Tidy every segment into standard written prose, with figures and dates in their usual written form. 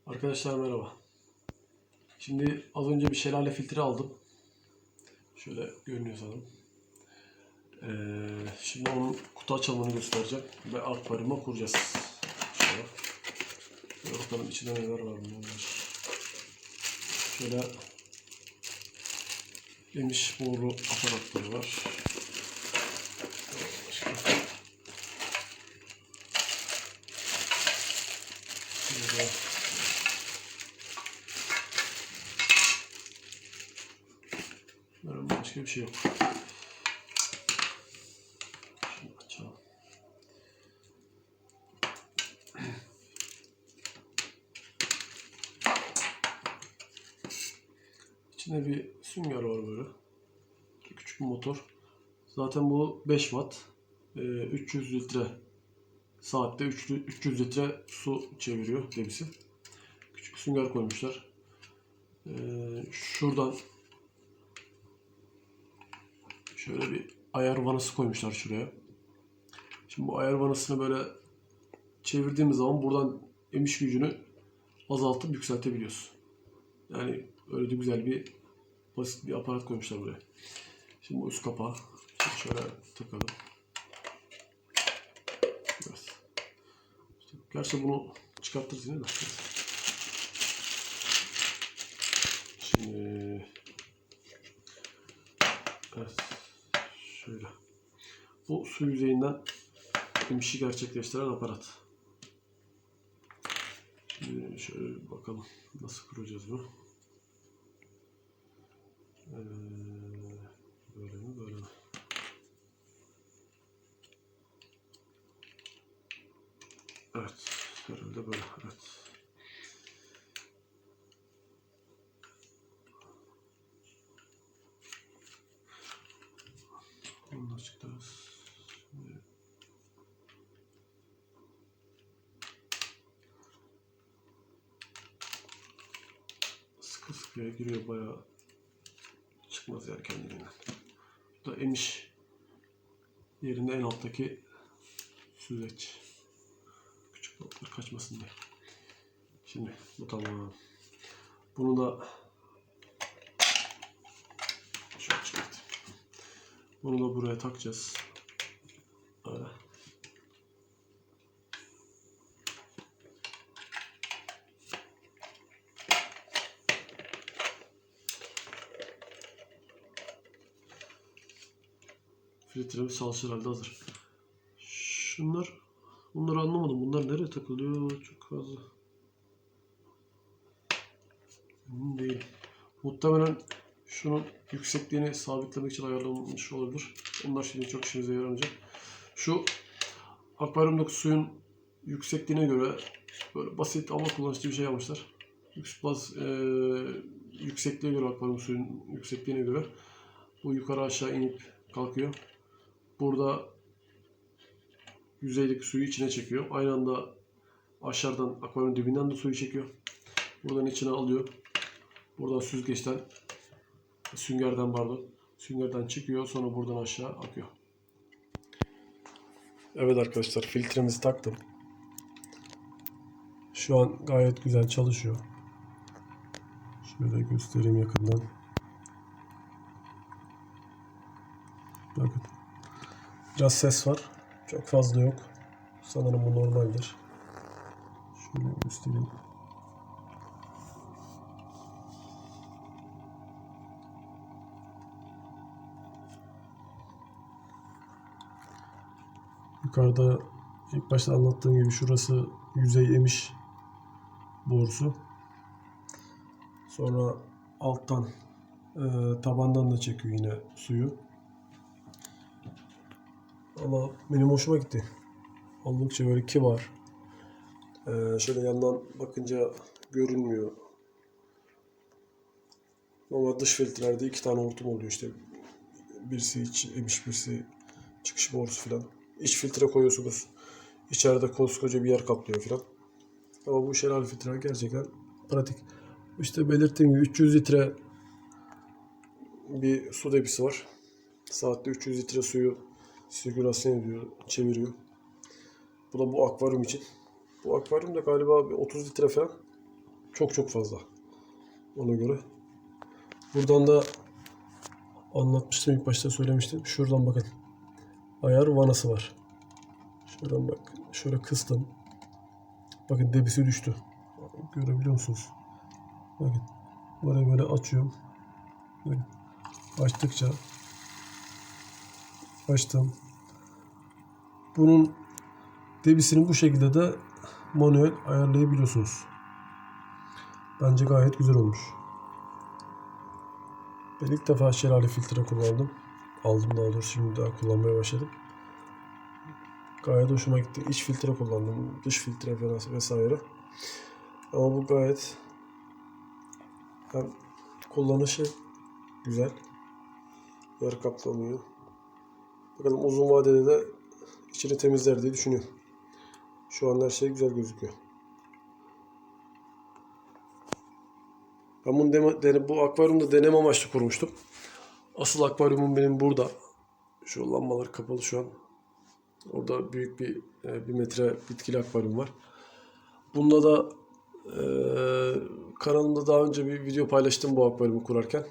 Arkadaşlar merhaba. Şimdi az önce bir şelale filtre aldım. Şöyle görünüyor sanırım. Şimdi onun kutu açılımını göstereceğim ve akvaryuma kuracağız. Şöyle. Bakalım içinde neler var bunlar. Şöyle geniş boru aparatları var. Başka. Şöyle. Başka bir şey yok. Şunu açalım. İçinde bir sünger var böyle. Küçük bir motor. Zaten bu 5 watt. 300 litre saatte 300 litre su çeviriyor debisi. Küçük sünger koymuşlar. Şuradan şöyle bir ayar vanası koymuşlar şuraya. Şimdi bu ayar vanasını böyle çevirdiğimiz zaman buradan emiş gücünü azaltıp yükseltebiliyoruz. Yani öyle de güzel bir basit bir aparat koymuşlar buraya. Şimdi bu üst kapağı şöyle takalım. Evet. Gerçi bunu çıkartırız yine de. Şimdi evet. Şöyle. Bu su yüzeyinden emişi gerçekleştiren aparat. Şimdi şöyle bakalım nasıl kuracağız bunu. Böyle mi böyle mi? Evet. Herhalde böyle. Evet. Bunu da çıkarız. Sıkı sıkıya giriyor, bayağı çıkmaz yani kendiliğinden. Bu da emiş yerinde en alttaki süzgeç. Küçük notlar kaçmasın diye. Şimdi bu tamam. Bunu da şöyle çıkartayım. Bunu da buraya takacağız. Böyle. Filtremiz çalışır halde hazır. Bunları anlamadım. Bunlar nereye takılıyor? Çok fazla. Değil. Muhtemelen şunun yüksekliğini sabitlemek için ayarlanmış olabilir. Onlar şimdi çok işimize yaramayacak. Şu akvaryumdaki suyun yüksekliğine göre böyle basit ama kullanışlı bir şey yapmışlar. Yüksekliğe göre, akvaryum suyun yüksekliğine göre bu yukarı aşağı inip kalkıyor. Burada yüzeydeki suyu içine çekiyor. Aynı anda aşağıdan akvaryum dibinden de suyu çekiyor. Buradan içine alıyor. Buradan süngerden çıkıyor. Sonra buradan aşağı akıyor. Evet arkadaşlar, filtremizi taktım. Şu an gayet güzel çalışıyor. Şöyle göstereyim yakından. Bakın. Biraz ses var. Çok fazla yok. Sanırım bu normaldir. Şöyle göstereyim. Yukarıda ilk başta anlattığım gibi şurası yüzey emiş borusu. Sonra alttan tabandan da çekiyor yine suyu. Ama benim hoşuma gitti. Oldukça böyle kibar. Şöyle yandan bakınca görünmüyor. Ama dış filtrelerde 2 tane hortum oluyor işte. Birisi iç emiş, birisi çıkış borusu falan. İç filtre koyuyorsunuz. İçeride koskoca bir yer kaplıyor falan. Ama bu şelale filtre gerçekten pratik. İşte belirttiğim gibi 300 litre bir su debisi var. Saatte 300 litre suyu sirkülasyon ediyor, çeviriyor. Bu da bu akvaryum için. Bu akvaryum da galiba bir 30 litre falan. Çok çok fazla. Ona göre. Buradan da anlatmıştım, ilk başta söylemiştim. Şuradan bakın. Ayar vanası var. Şuradan bak. Şöyle kıstım. Bakın debisi düştü. Görebiliyor musunuz? Bakın. Böyle açıyorum. Bakın. Açtıkça açtım. Bunun debisini bu şekilde de manuel ayarlayabiliyorsunuz. Bence gayet güzel olmuş. Ben ilk defa şelale filtre kullandım. Aldım daha doğrusu, şimdi daha kullanmaya başladım. Gayet hoşuma gitti. İç filtre kullandım. Dış filtre falan vesaire. Ama bu gayet hem kullanışı güzel. Yer kaplamıyor. Bakalım uzun vadede de içini temizler diye düşünüyorum. Şu an her şey güzel gözüküyor. Ben bunu bu akvaryumda deneme amaçlı kurmuştum. Asıl akvaryumum benim burada. Şu lambalar kapalı şu an. Orada büyük bir metre bitkili akvaryum var. Bunda da kanalımda daha önce bir video paylaştım bu akvaryumu kurarken.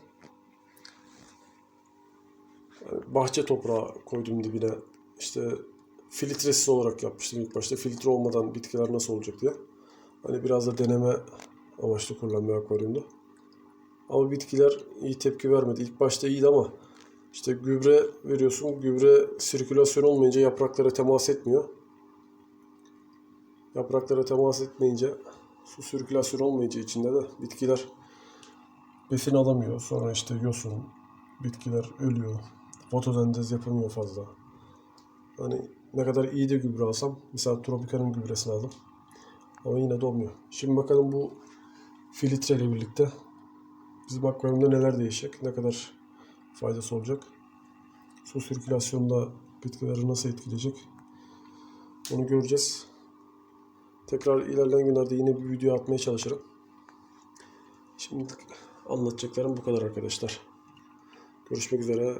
Yani bahçe toprağı koydum dibine. İşte filtresiz olarak yapmıştım ilk başta. Filtre olmadan bitkiler nasıl olacak diye. Hani biraz da deneme amaçlı kurulan bir akvaryumda. Ama bitkiler iyi tepki vermedi. İlk başta iyiydi ama işte gübre veriyorsun. Gübre sirkülasyon olmayınca yapraklara temas etmiyor. Yapraklara temas etmeyince, su sirkülasyon olmayınca içinde de bitkiler besin alamıyor. Sonra işte yosun, bitkiler ölüyor. Fotosentez yapamıyor fazla. Hani ne kadar iyi de gübre alsam, mesela Tropica'nın gübresini aldım. Ama yine de olmuyor. Şimdi bakalım bu filtre ile birlikte bizim akvaryumda neler değişecek, ne kadar faydası olacak. Su sirkülasyonunda bitkileri nasıl etkileyecek, onu göreceğiz. Tekrar ilerleyen günlerde yine bir video atmaya çalışırım. Şimdilik anlatacaklarım bu kadar arkadaşlar. Görüşmek üzere.